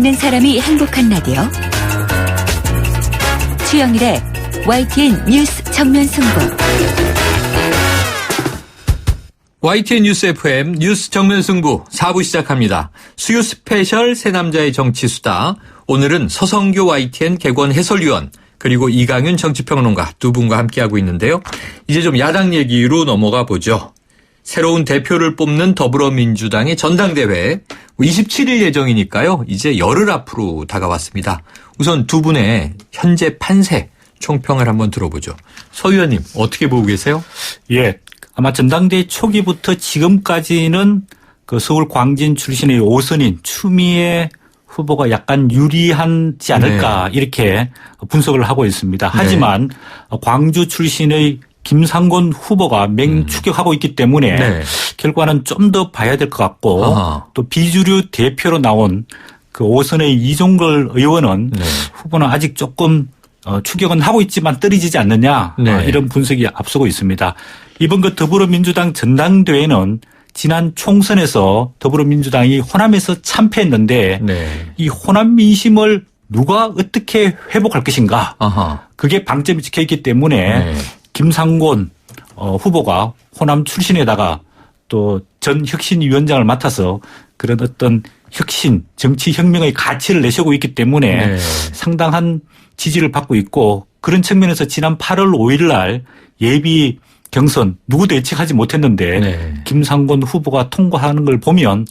듣는 사람이 행복한 라디오 최영일의 YTN 뉴스 정면 승부. YTN 뉴스 FM 뉴스 정면 승부 4부 시작합니다. 수요 스페셜 새 남자의 정치 수다. 오늘은 서성교 YTN 개관 해설위원 그리고 이강윤 정치평론가 두 분과 함께하고 있는데요. 이제 좀 야당 얘기로 넘어가 보죠. 새로운 대표를 뽑는 더불어민주당의 전당대회 27일 예정이니까요. 이제 열흘 앞으로 다가왔습니다. 우선 두 분의 현재 판세 총평을 한번 들어보죠. 서 의원님 어떻게 보고 계세요? 예, 아마 전당대회 초기부터 지금까지는 그 서울 광진 출신의 오선인 추미애 후보가 약간 유리하지 않을까 이렇게 분석을 하고 있습니다. 하지만 광주 출신의 김상곤 후보가 맹추격하고 있기 때문에 결과는 좀 더 봐야 될 것 같고 또 비주류 대표로 나온 그 오선의 이종걸 의원은 후보는 아직 조금 추격은 하고 있지만 떨어지지 않느냐 이런 분석이 앞서고 있습니다. 이번 그 더불어민주당 전당대회는 지난 총선에서 더불어민주당이 호남에서 참패했는데 이 호남 민심을 누가 어떻게 회복할 것인가 그게 방점이 찍혀 있기 때문에 김상곤 후보가 호남 출신에다가 또 전 혁신위원장을 맡아서 그런 어떤 혁신, 정치혁명의 가치를 내세우고 있기 때문에 상당한 지지를 받고 있고 그런 측면에서 지난 8월 5일 날 예비 경선 누구도 예측하지 못했는데 김상곤 후보가 통과하는 걸 보면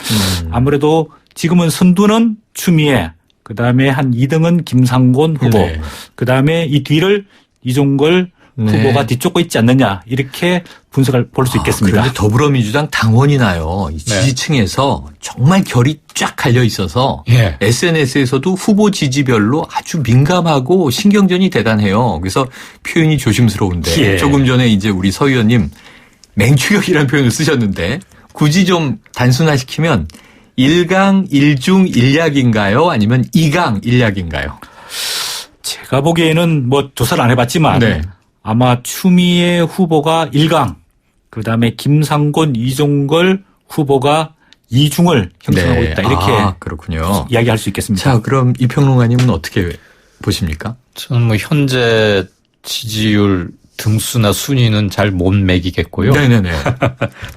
아무래도 지금은 선두는 추미애, 그다음에 한 2등은 김상곤 후보, 그다음에 이 뒤를 이종걸 후보가 뒤쫓고 있지 않느냐 이렇게 분석을 볼 수 있겠습니다. 그런데 더불어민주당 당원이나요. 이 지지층에서 정말 결이 쫙 갈려 있어서 SNS에서도 후보 지지별로 아주 민감하고 신경전이 대단해요. 그래서 표현이 조심스러운데 조금 전에 이제 우리 서 의원님 맹추격이라는 표현을 쓰셨는데 굳이 좀 단순화시키면 1강 1중 1약인가요? 아니면 2강 1약인가요? 제가 보기에는 뭐 조사를 안 해봤지만 아마 추미애 후보가 1강, 그다음에 김상곤, 이종걸 후보가 2중을 형성하고 있다. 이렇게 그렇군요. 이야기할 수 있겠습니다. 자, 그럼 이 평론가님은 어떻게 보십니까? 저는 뭐 현재 지지율 등수나 순위는 잘 못 매기겠고요.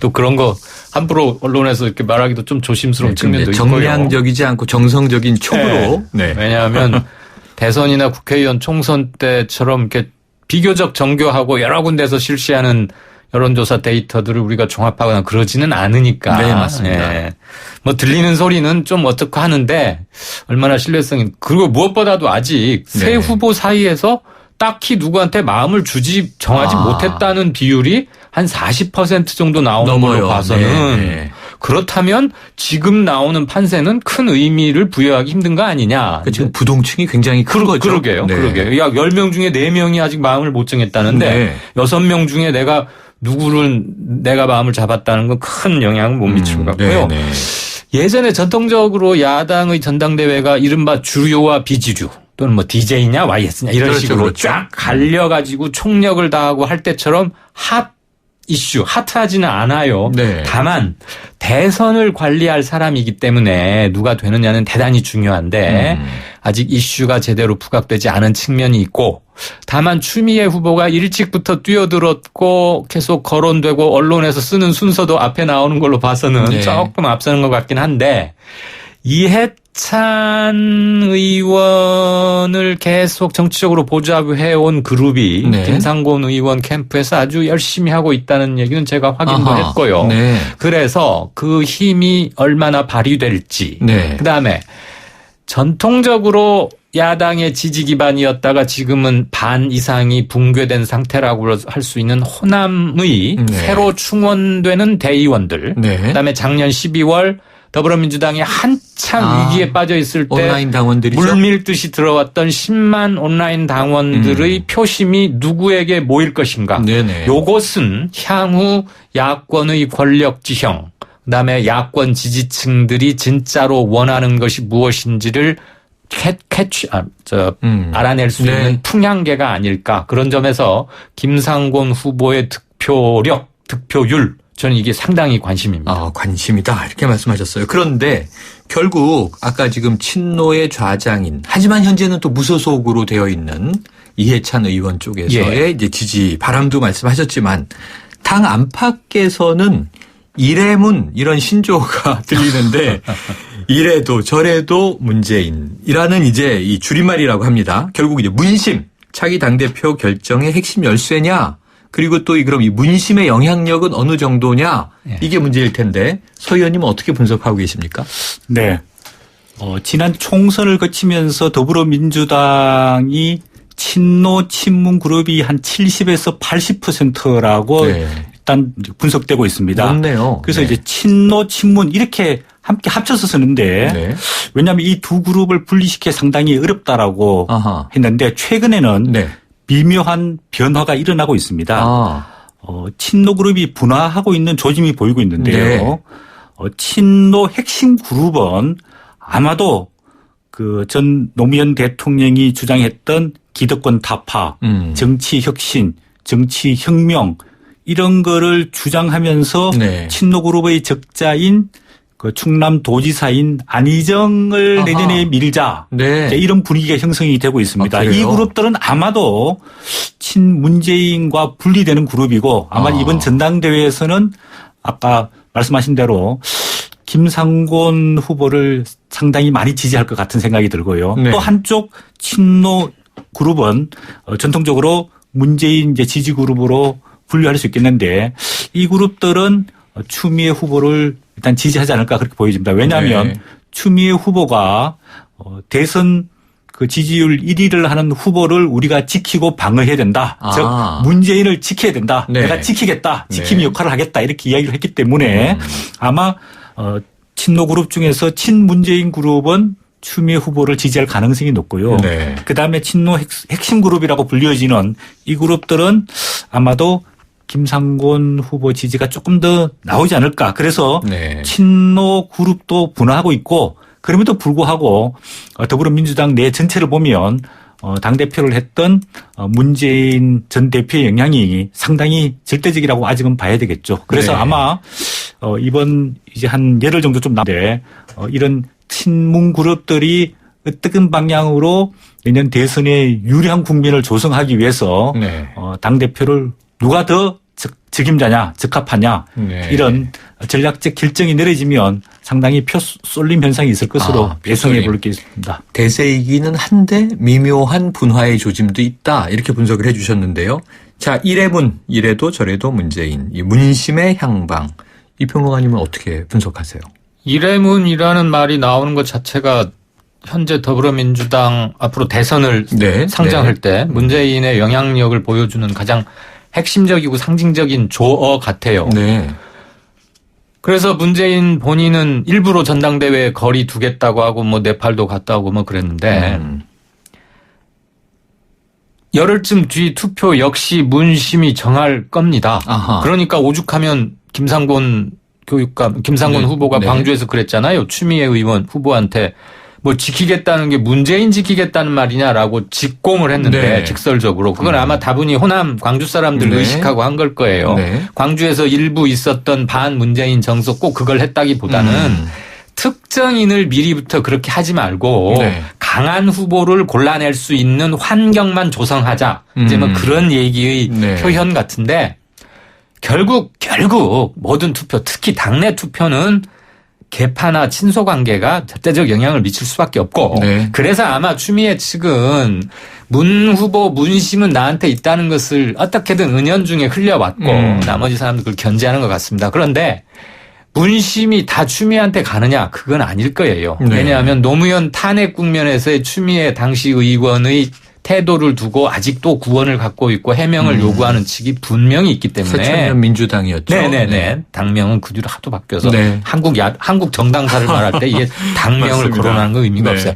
또 그런 거 함부로 언론에서 이렇게 말하기도 좀 조심스러운 측면도 있고요. 정량적이지 않고 정성적인 촉으로. 왜냐하면 대선이나 국회의원 총선 때처럼 이렇게 비교적 정교하고 여러 군데서 실시하는 여론조사 데이터들을 우리가 종합하거나 그러지는 않으니까. 네, 맞습니다. 뭐 들리는 소리는 좀 어떻고 하는데 얼마나 신뢰성이. 그리고 무엇보다도 아직 세 후보 사이에서 딱히 누구한테 마음을 정하지 못했다는 비율이 한 40% 정도 나오는 걸로 봐서는 그렇다면 지금 나오는 판세는 큰 의미를 부여하기 힘든 거 아니냐. 그러니까 지금 부동층이 굉장히 큰 거죠. 그러게요. 약 10명 중에 4명이 아직 마음을 못 정했다는데 6명 중에 내가 마음을 잡았다는 건 큰 영향을 못 미칠 것 같고요. 예전에 전통적으로 야당의 전당대회가 이른바 주류와 비주류 또는 뭐 DJ냐 YS냐 이런 식으로 쫙 갈려가지고 총력을 다하고 할 때처럼 핫하지는 않아요. 다만 대선을 관리할 사람이기 때문에 누가 되느냐는 대단히 중요한데 아직 이슈가 제대로 부각되지 않은 측면이 있고 다만 추미애 후보가 일찍부터 뛰어들었고 계속 거론되고 언론에서 쓰는 순서도 앞에 나오는 걸로 봐서는 조금 앞서는 것 같긴 한데 이해찬 의원을 계속 정치적으로 보좌해온 그룹이 김상곤 의원 캠프에서 아주 열심히 하고 있다는 얘기는 제가 확인도 했고요. 그래서 그 힘이 얼마나 발휘될지 그다음에 전통적으로 야당의 지지 기반이었다가 지금은 반 이상이 붕괴된 상태라고 할 수 있는 호남의 새로 충원되는 대의원들 그다음에 작년 12월 더불어민주당이 한참 위기에 빠져 있을 때 온라인 당원들이죠. 물밀듯이 들어왔던 10만 온라인 당원들의 표심이 누구에게 모일 것인가. 요것은 향후 야권의 권력 지형 그다음에 야권 지지층들이 진짜로 원하는 것이 무엇인지를 알아낼 수 있는 풍향계가 아닐까. 그런 점에서 김상곤 후보의 득표율 저는 이게 상당히 관심입니다. 관심이다 이렇게 말씀하셨어요. 그런데 결국 아까 지금 친노의 좌장인 하지만 현재는 또 무소속으로 되어 있는 이해찬 의원 쪽에서의 이제 지지 바람도 말씀하셨지만 당 안팎에서는 이래문 이런 신조어가 들리는데 이래도 저래도 문재인이라는 이제 이 줄임말이라고 합니다. 결국 이제 문심 차기 당대표 결정의 핵심 열쇠냐 그리고 또 그럼 이 문심의 영향력은 어느 정도냐 이게 문제일 텐데 서 의원님은 어떻게 분석하고 계십니까? 네. 지난 총선을 거치면서 더불어민주당이 친노 친문 그룹이 한 70에서 80%라고 일단 분석되고 있습니다. 맞네요. 그래서 이제 친노 친문 이렇게 함께 합쳐서 쓰는데 왜냐하면 이 두 그룹을 분리시키기 상당히 어렵다라고 했는데 최근에는 미묘한 변화가 일어나고 있습니다. 친노 그룹이 분화하고 있는 조짐이 보이고 있는데요. 친노 핵심 그룹은 아마도 그 전 노무현 대통령이 주장했던 기득권 타파, 정치 혁신, 정치 혁명 이런 거를 주장하면서 친노 그룹의 적자인 그 충남 도지사인 안희정을 내년에 밀자. 이런 분위기가 형성이 되고 있습니다. 이 그룹들은 아마도 친문재인과 분리되는 그룹이고 아마 이번 전당대회에서는 아까 말씀하신 대로 김상곤 후보를 상당히 많이 지지할 것 같은 생각이 들고요. 또 한쪽 친노 그룹은 전통적으로 문재인 이제 지지 그룹으로 분류할 수 있겠는데 이 그룹들은 추미애 후보를 일단 지지하지 않을까 그렇게 보여집니다. 왜냐하면 추미애 후보가 대선 그 지지율 1위를 하는 후보를 우리가 지키고 방어해야 된다. 즉 문재인을 지켜야 된다. 내가 지키겠다. 지킴이 역할을 하겠다. 이렇게 이야기를 했기 때문에 아마 친노 그룹 중에서 친문재인 그룹은 추미애 후보를 지지할 가능성이 높고요. 그다음에 친노 핵심 그룹이라고 불려지는 이 그룹들은 아마도 김상곤 후보 지지가 조금 더 나오지 않을까. 그래서 친노 그룹도 분화하고 있고 그럼에도 불구하고 더불어민주당 내 전체를 보면 당대표를 했던 문재인 전 대표의 영향이 상당히 절대적이라고 아직은 봐야 되겠죠. 그래서 아마 이번 이제 한 열흘 정도 좀 남는데 이런 친문 그룹들이 어떤 방향으로 내년 대선에 유리한 국면을 조성하기 위해서 당대표를 누가 더 적임자냐, 적합하냐 이런 전략적 결정이 내려지면 상당히 표 쏠림 현상이 있을 것으로 예상해 볼 게 있습니다. 대세이기는 한데 미묘한 분화의 조짐도 있다 이렇게 분석을 해 주셨는데요. 자, 이래도 저래도 문재인, 이 문심의 향방 이 평론가님은 어떻게 분석하세요? 이래문이라는 말이 나오는 것 자체가 현재 더불어민주당 앞으로 대선을 상정할 때 문재인의 영향력을 보여주는 가장 핵심적이고 상징적인 조어 같아요. 그래서 문재인 본인은 일부러 전당대회에 거리 두겠다고 하고 뭐 네팔도 갔다 오고 뭐 그랬는데 열흘쯤 뒤 투표 역시 문심이 정할 겁니다. 그러니까 오죽하면 김상곤 후보가 광주에서 그랬잖아요. 추미애 의원 후보한테 뭐 지키겠다는 게 문재인 지키겠다는 말이냐라고 직공을 했는데 직설적으로 그건 아마 다분히 호남 광주 사람들 의식하고 한 걸 거예요. 광주에서 일부 있었던 반 문재인 정서 꼭 그걸 했다기보다는 특정인을 미리부터 그렇게 하지 말고 강한 후보를 골라낼 수 있는 환경만 조성하자. 이제 뭐 그런 얘기의 표현 같은데 결국 모든 투표 특히 당내 투표는 개파나 친소 관계가 절대적 영향을 미칠 수밖에 없고 그래서 아마 추미애 측은 문 후보 문심은 나한테 있다는 것을 어떻게든 은연중에 흘려왔고 나머지 사람들 그걸 견제하는 것 같습니다. 그런데 문심이 다 추미애한테 가느냐 그건 아닐 거예요. 왜냐하면 노무현 탄핵 국면에서의 추미애 당시 의원의 태도를 두고 아직도 구원을 갖고 있고 해명을 요구하는 측이 분명히 있기 때문에. 새천년 민주당이었죠. 당명은 그 뒤로 하도 바뀌어서 한국 정당사를 말할 때 이게 당명을 거론하는 건 의미가 없어요.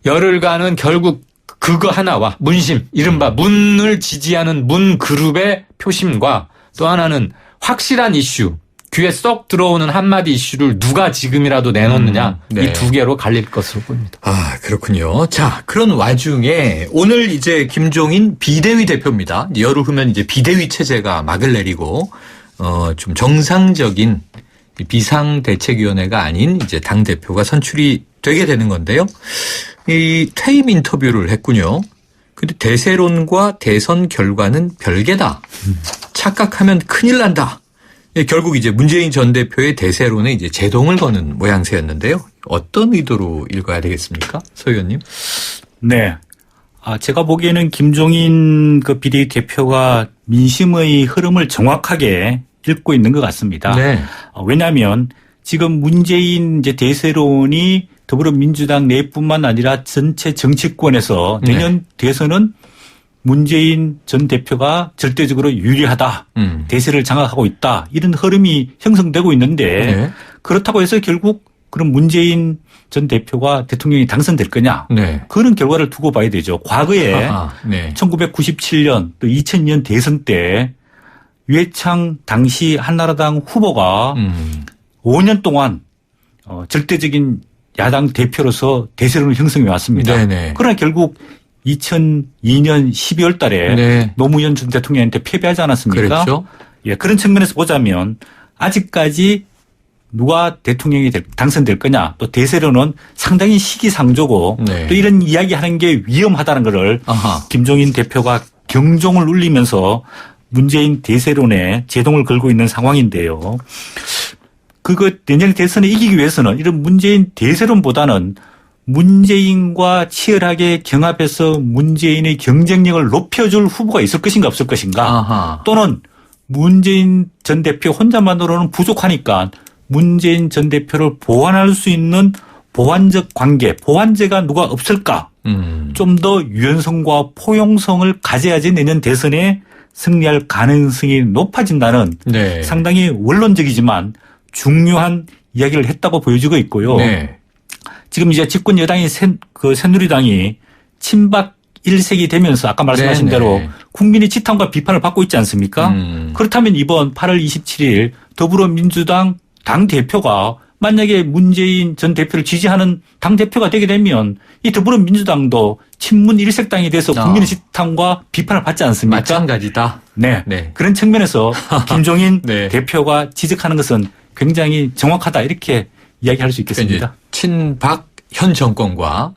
열흘간은 결국 그거 하나와 문심, 이른바 문을 지지하는 문 그룹의 표심과 또 하나는 확실한 이슈, 귀에 쏙 들어오는 한마디 이슈를 누가 지금이라도 내놓느냐 이 두 개로 갈릴 것으로 보입니다. 그렇군요. 자, 그런 와중에 오늘 이제 김종인 비대위 대표입니다. 열흘 후면 이제 비대위 체제가 막을 내리고 좀 정상적인 비상대책위원회가 아닌 이제 당대표가 선출이 되게 되는 건데요. 이 퇴임 인터뷰를 했군요. 근데 대세론과 대선 결과는 별개다. 착각하면 큰일 난다. 결국 이제 문재인 전 대표의 대세론에 이제 제동을 거는 모양새였는데요. 어떤 의도로 읽어야 되겠습니까? 서 의원님? 네. 제가 보기에는 김종인 그 비대위 대표가 민심의 흐름을 정확하게 읽고 있는 것 같습니다. 네. 왜냐하면 지금 문재인 이제 대세론이 더불어민주당 내뿐만 아니라 전체 정치권에서 내년 대선은 문재인 전 대표가 절대적으로 유리하다. 대세를 장악하고 있다. 이런 흐름이 형성되고 있는데 그렇다고 해서 결국 그럼 문재인 전 대표가 대통령이 당선될 거냐. 그런 결과를 두고 봐야 되죠. 과거에 1997년 또 2000년 대선 때 유해창 당시 한나라당 후보가 5년 동안 절대적인 야당 대표로서 대세론을 형성해 왔습니다. 그러나 결국 2002년 12월 달에 노무현 전 대통령한테 패배하지 않았습니까? 그렇죠. 예, 그런 측면에서 보자면 아직까지 누가 대통령이 당선될 거냐 또 대세론은 상당히 시기상조고 또 이런 이야기하는 게 위험하다는 것을 김종인 대표가 경종을 울리면서 문재인 대세론에 제동을 걸고 있는 상황인데요. 내년 대선에 이기기 위해서는 이런 문재인 대세론보다는 문재인과 치열하게 경합해서 문재인의 경쟁력을 높여줄 후보가 있을 것인가 없을 것인가 또는 문재인 전 대표 혼자만으로는 부족하니까 문재인 전 대표를 보완할 수 있는 보완적 관계, 보완제가 누가 없을까? 좀 더 유연성과 포용성을 가져야지 내년 대선에 승리할 가능성이 높아진다는 상당히 원론적이지만 중요한 이야기를 했다고 보여지고 있고요. 지금 이제 집권 여당이 새누리당이 친박 1색이 되면서 아까 말씀하신 대로 국민의 지탄과 비판을 받고 있지 않습니까? 그렇다면 이번 8월 27일 더불어민주당 당대표가 만약에 문재인 전 대표를 지지하는 당대표가 되게 되면 이 더불어민주당도 친문 1색당이 돼서 국민의 지탄과 비판을 받지 않습니까? 마찬가지다. 그런 측면에서 김종인 대표가 지적하는 것은 굉장히 정확하다 이렇게 이야기할 수 있겠습니다. 그러니까 친박 현 정권과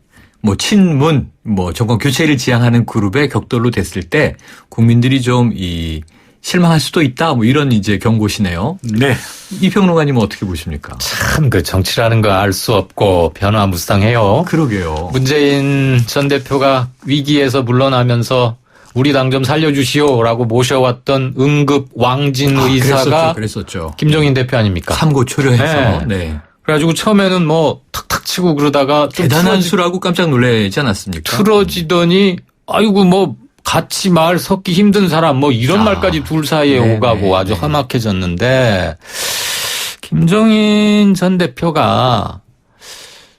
친문 정권 교체를 지향하는 그룹의 격돌로 됐을 때 국민들이 좀 실망할 수도 있다 이런 이제 경고시네요. 이 평론가님은 어떻게 보십니까? 참 그 정치라는 거 알 수 없고 변화무쌍해요. 그러게요. 문재인 전 대표가 위기에서 물러나면서 우리 당 좀 살려주시오라고 모셔왔던 응급 왕진 의사가 그랬었죠. 김종인 대표 아닙니까? 삼고초려해서. 그래가지고 처음에는 탁탁 치고 그러다가 좀 대단한 수라고 깜짝 놀라지 않았습니까? 틀어지더니 아이고 같이 말 섞기 힘든 사람 이런 말까지 둘 사이에 오가고 아주 험악해졌는데 김종인 전 대표가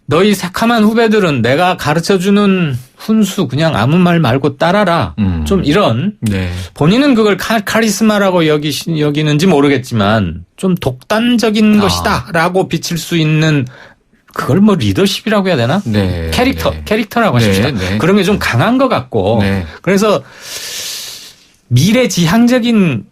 너희 새카만 후배들은 내가 가르쳐주는 훈수 그냥 아무 말 말고 따라라. 좀 이런 본인은 그걸 카리스마라고 여기는지 모르겠지만 좀 독단적인 것이다라고 비칠 수 있는 그걸 리더십이라고 해야 되나? 캐릭터라고 하십시다. 그런 게 좀 강한 것 같고 그래서 미래지향적인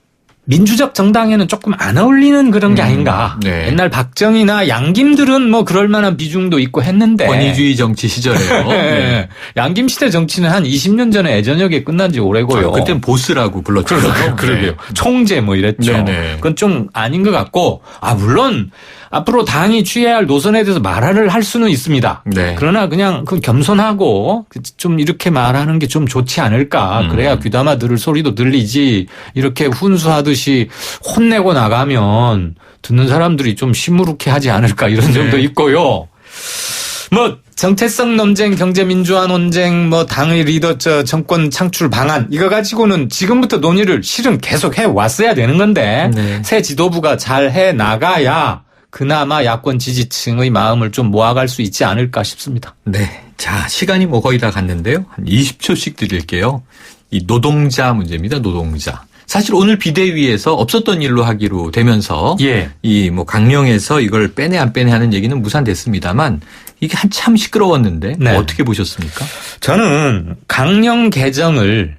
민주적 정당에는 조금 안 어울리는 그런 게 아닌가. 옛날 박정희나 양김들은 그럴 만한 비중도 있고 했는데. 권위주의 정치 시절에요. 양김 시대 정치는 한 20년 전에 애저녁에 끝난 지 오래고요. 그땐 보스라고 불렀죠. 그러게요. 총재 이랬죠. 그건 좀 아닌 것 같고 물론 앞으로 당이 취해야 할 노선에 대해서 말을 할 수는 있습니다. 그러나 그냥 겸손하고 좀 이렇게 말하는 게 좀 좋지 않을까. 그래야 귀담아 들을 소리도 들리지. 이렇게 훈수하듯이 혼내고 나가면 듣는 사람들이 좀 시무룩해하지 않을까 이런 점도 있고요. 정체성 논쟁, 경제민주화 논쟁, 당의 리더, 정권 창출 방안, 이거 가지고는 지금부터 논의를 실은 계속 해 왔어야 되는 건데, 새 지도부가 잘 해 나가야 그나마 야권 지지층의 마음을 좀 모아갈 수 있지 않을까 싶습니다. 자, 시간이 거의 다 갔는데요. 한 20초씩 드릴게요. 이 노동자 문제입니다. 노동자. 사실 오늘 비대위에서 없었던 일로 하기로 되면서 강령에서 이걸 빼내 안 빼내 하는 얘기는 무산됐습니다만 이게 한참 시끄러웠는데 어떻게 보셨습니까? 저는 강령 개정을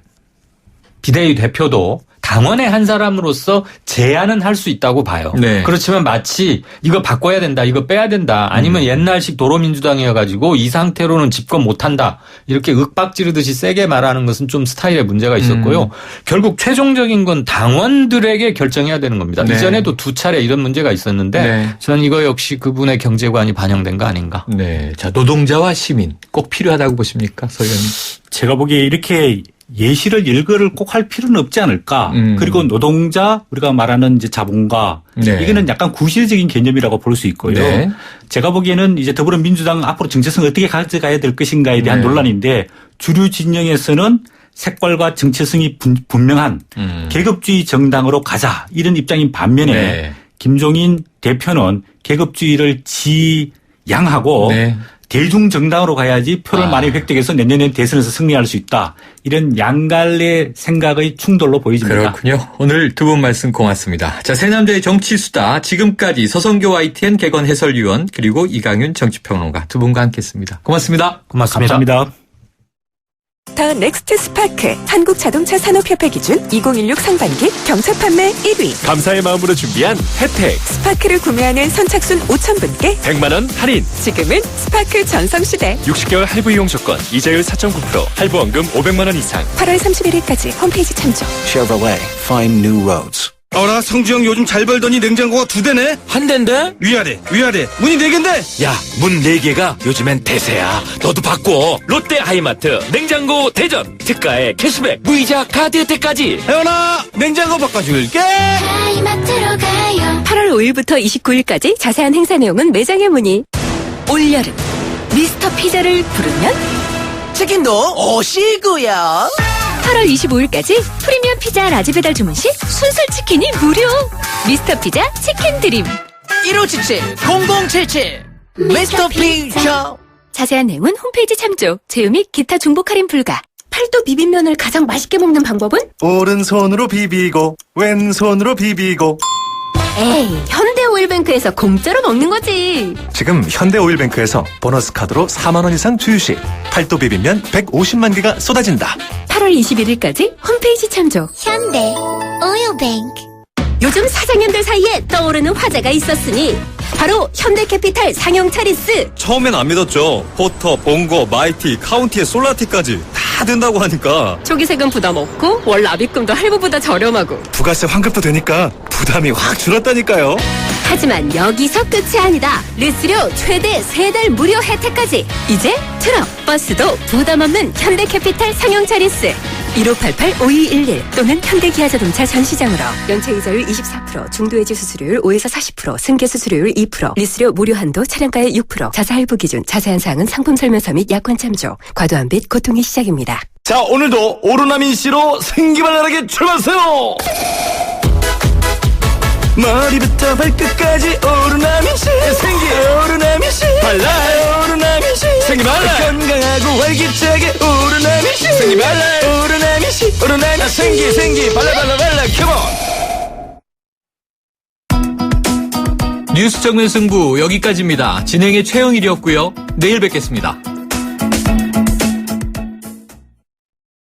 비대위 대표도 당원의 한 사람으로서 제안은 할 수 있다고 봐요. 네. 그렇지만 마치 이거 바꿔야 된다, 이거 빼야 된다, 아니면 옛날식 도로민주당이어가지고 이 상태로는 집권 못한다, 이렇게 윽박지르듯이 세게 말하는 것은 좀 스타일에 문제가 있었고요. 결국 최종적인 건 당원들에게 결정해야 되는 겁니다. 네. 이전에도 2차례 이런 문제가 있었는데 네. 저는 이거 역시 그분의 경제관이 반영된 거 아닌가. 네. 자, 노동자와 시민 꼭 필요하다고 보십니까, 서 의원님? 제가 보기에 이렇게 예시를 일거를 꼭 할 필요는 없지 않을까. 그리고 노동자, 우리가 말하는 이제 자본가, 네. 이거는 약간 구실적인 개념이라고 볼 수 있고요. 네. 제가 보기에는 이제 더불어민주당 앞으로 정체성을 어떻게 가져가야 될 것인가에 대한 네. 논란인데 주류 진영에서는 색깔과 정체성이 분명한 계급주의 정당으로 가자, 이런 입장인 반면에 네. 김종인 대표는 계급주의를 지양하고 네. 대중정당으로 가야지 표를 많이 획득해서 내년에 대선에서 승리할 수 있다. 이런 양갈래 생각의 충돌로 보여집니다. 그렇군요. 오늘 두 분 말씀 고맙습니다. 자, 새남자의 정치수다. 지금까지 서성교 YTN 개건 해설위원 그리고 이강윤 정치평론가 두 분과 함께했습니다. 고맙습니다. 고맙습니다. 감사합니다. 더 넥스트 스파크 한국자동차 산업협회 기준 2016 상반기 경차 판매 1위. 감사의 마음으로 준비한 혜택 스파크를 구매하는 선착순 5,000분께 100만 원 할인 지금은 스파크 전성시대. 60개월 할부 이용 조건 이자율 4.9% 할부원금 500만 원 이상 8월 31일까지 홈페이지 참조. Chevrolet, find new roads. 어라, 성주형 요즘 잘 벌더니 냉장고가 2대네? 한 대인데? 위아래 문이 4개인데? 야, 문 4개가 요즘엔 대세야. 너도 바꿔. 롯데 하이마트 냉장고 대전. 특가에 캐시백, 무이자 카드 혜택까지. 혜원아, 냉장고 바꿔줄게. 하이마트로 가요. 8월 5일부터 29일까지 자세한 행사 내용은 매장에 문의. 올여름 미스터 피자를 부르면 치킨도 오시고요. 8월 25일까지 프리미엄 피자 라지 배달 주문 시 순살 치킨이 무료. 미스터 피자 치킨 드림. 1577-0077 미스터 피자. 자세한 내용은 홈페이지 참조. 제휴 및 기타 중복 할인 불가. 팔도 비빔면을 가장 맛있게 먹는 방법은? 오른손으로 비비고 왼손으로 비비고. 에이, 현대오일뱅크에서 공짜로 먹는 거지. 지금 현대오일뱅크에서 보너스 카드로 4만 원 이상 주유시 팔도 비빔면 150만 개가 쏟아진다. 8월 21일까지 홈페이지 참조. 현대 오일뱅크. 요즘 사장님들 사이에 떠오르는 화제가 있었으니 바로 현대캐피탈 상용 차리스. 처음엔 안 믿었죠. 포터, 봉고, 마이티, 카운티의 솔라티까지 다 된다고 하니까. 초기세금 부담 없고 월 납입금도 할부보다 저렴하고. 부가세 환급도 되니까 부담이 확 줄었다니까요. 하지만 여기서 끝이 아니다. 리스료 최대 3달 무료 혜택까지. 이제 트럭, 버스도 부담 없는 현대캐피탈 상용 차리스. 1588-5211 또는 현대기아자동차 전시장으로. 연체 이자율 24%, 중도해지 수수료율 5에서 40%, 승계 수수료율 2%, 리스료 무료 한도 차량가의 6%, 자사 할부 기준, 자세한 사항은 상품 설명서 및 약관 참조. 과도한 빚 고통의 시작입니다. 자, 오늘도 오로나민 씨로 생기발랄하게 출발하세요. 머리부터 발끝까지 오로나민 씨. 생기 오로나민 씨. 발라요 오로나민 씨. 생기 발라. 건강하고 활기차게 오로나민 씨. 생기 발라 오로나민 씨. 오로나민 씨. 생기 발라 컴온. 뉴스 정면 승부 여기까지입니다. 진행의 최영일이었고요. 내일 뵙겠습니다.